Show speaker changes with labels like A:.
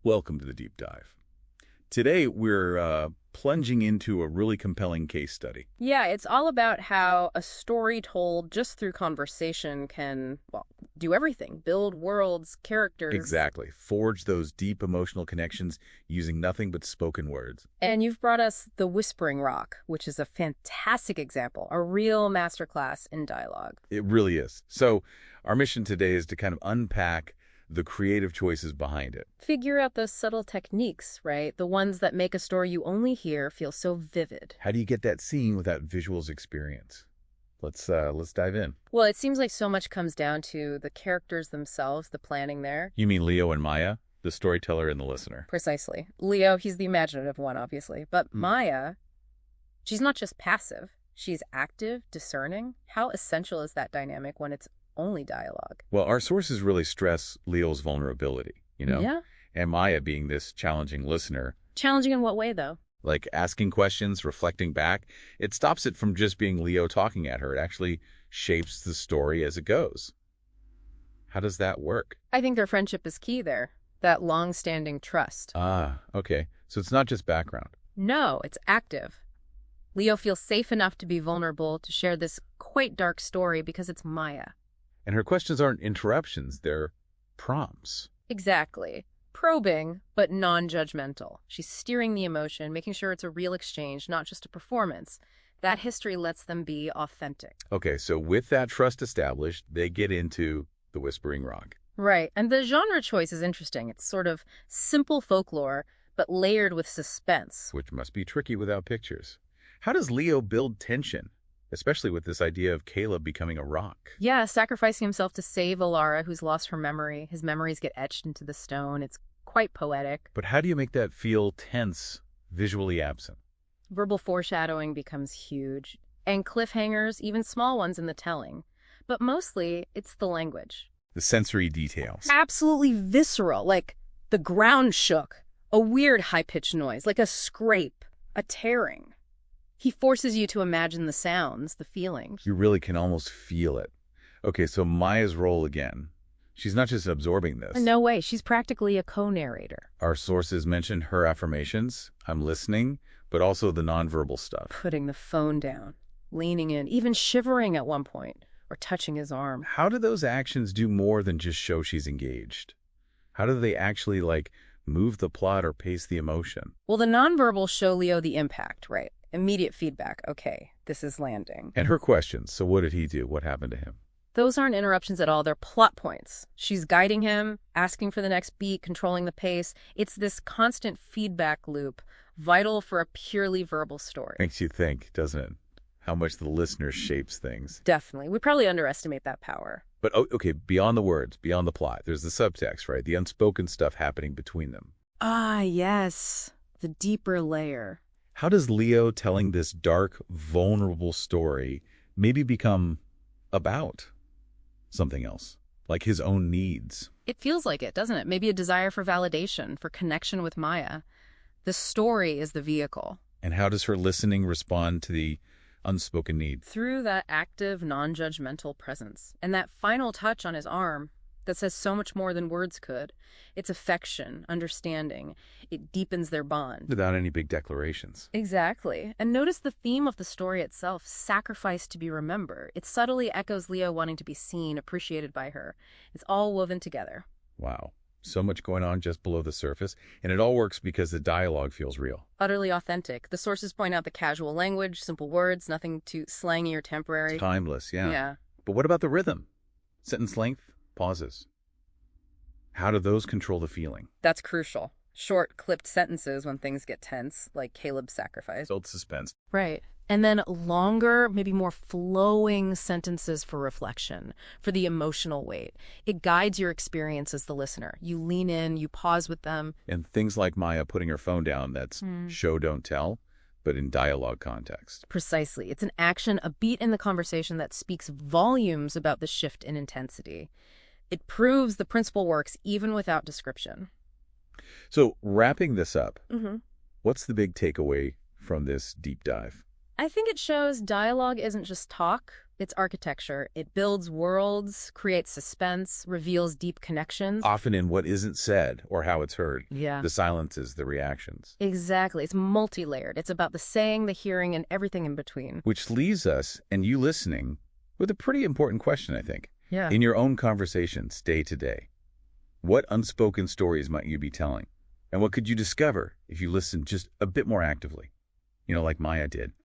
A: Welcome to the deep dive. Today, we're plunging into a really compelling case study.
B: Yeah, it's all about how a story told just through conversation can, well, do everything. Build worlds, characters.
A: Exactly. Forge those deep emotional connections using nothing but spoken words.
B: And you've brought us The Whispering Rock, which is a fantastic example, a real masterclass in dialogue.
A: It really is. So, our mission today is to kind of unpack the creative choices behind it.
B: Figure out those subtle techniques, right? The ones that make a story you only hear feel so vivid.
A: How do you get that scene without visuals experience? Let's dive in.
B: Well, it seems like so much comes down to the characters themselves, the planning there.
A: You mean Leo and Maya, the storyteller and the listener?
B: Precisely. Leo, he's the imaginative one, obviously. But Maya, she's not just passive. She's active, discerning. How essential is that dynamic when it's only dialogue?
A: Well, our sources really stress Leo's vulnerability,
B: Yeah.
A: And Maya being this challenging listener,
B: Challenging in what way, though?
A: like asking questions, reflecting back. It stops it from just being Leo talking at her. It actually shapes the story as it goes. How does that work?
B: I think their friendship is key there. That long-standing trust.
A: Ah, okay. So it's not just background.
B: No, it's active. Leo feels safe enough to be vulnerable, to share this quite dark story because it's Maya.
A: And her questions aren't interruptions, they're prompts.
B: Exactly. Probing, but non-judgmental. She's steering the emotion, making sure it's a real exchange, not just a performance. That history lets them be authentic.
A: Okay, so with that trust established, they get into The Whispering Rock.
B: Right, and the genre choice is interesting. It's sort of simple folklore, but layered with suspense.
A: Which must be tricky without pictures. How does Leo build tension, especially with this idea of Caleb becoming a rock?
B: Yeah, sacrificing himself to save Alara, who's lost her memory. His memories get etched into the stone. It's quite poetic.
A: But how do you make that feel tense, visually absent?
B: Verbal foreshadowing becomes huge. And cliffhangers, even small ones in the telling. But mostly, it's the language.
A: The sensory details.
B: Absolutely visceral, like the ground shook. A weird high-pitched noise, like a scrape, a tearing. He forces you to imagine the sounds, the feelings.
A: You really can almost feel it. Okay, so Maya's role again. She's not just absorbing this.
B: No way, she's practically a co-narrator.
A: Our sources mention her affirmations, I'm listening, but also the nonverbal stuff.
B: Putting the phone down, leaning in, even shivering at one point, or touching his arm.
A: How do those actions do more than just show she's engaged? How do they actually, move the plot or pace the emotion?
B: Well, the nonverbal show Leo the impact, right? Immediate feedback. Okay, this is landing.
A: And her questions. So what did he do? What happened to him?
B: Those aren't interruptions at all. They're plot points. She's guiding him, asking for the next beat, controlling the pace. It's this constant feedback loop, vital for a purely verbal story.
A: Makes you think, doesn't it? How much the listener shapes things.
B: Definitely. We probably underestimate that power.
A: But, okay, beyond the words, beyond the plot, there's the subtext, right? The unspoken stuff happening between them.
B: Ah, yes. The deeper layer.
A: How does Leo telling this dark, vulnerable story maybe become about something else, like his own needs?
B: It feels like it, doesn't it? Maybe a desire for validation, for connection with Maya. The story is the vehicle.
A: And how does her listening respond to the unspoken need?
B: Through that active, non-judgmental presence. And that final touch on his arm that says so much more than words could. It's affection, understanding. It deepens their bond.
A: Without any big declarations.
B: Exactly. And notice the theme of the story itself, sacrifice to be remembered. It subtly echoes Leo wanting to be seen, appreciated by her. It's all woven together.
A: Wow. So much going on just below the surface, and it all works because the dialogue feels real.
B: Utterly authentic. The sources point out the casual language, simple words, nothing too slangy or temporary.
A: Timeless, yeah.
B: Yeah.
A: But what about the rhythm? Sentence length, pauses. How do those control the feeling?
B: That's crucial. Short, clipped sentences when things get tense, like Caleb's sacrifice.
A: Build suspense.
B: Right. And then longer, maybe more flowing sentences for reflection, for the emotional weight. It guides your experience as the listener. You lean in, you pause with them.
A: And things like Maya putting her phone down, that's show, don't tell, but in dialogue context.
B: Precisely. It's an action, a beat in the conversation that speaks volumes about the shift in intensity. It proves the principle works even without description.
A: So wrapping this up, what's the big takeaway from this deep dive?
B: I think it shows dialogue isn't just talk, it's architecture. It builds worlds, creates suspense, reveals deep connections.
A: Often in what isn't said or how it's heard.
B: Yeah.
A: The silences, the reactions.
B: Exactly. It's multi-layered. It's about the saying, the hearing, and everything in between.
A: Which leaves us, and you listening, with a pretty important question, I think.
B: Yeah.
A: In your own conversations, day to day, what unspoken stories might you be telling? And what could you discover if you listened just a bit more actively? Like Maya did.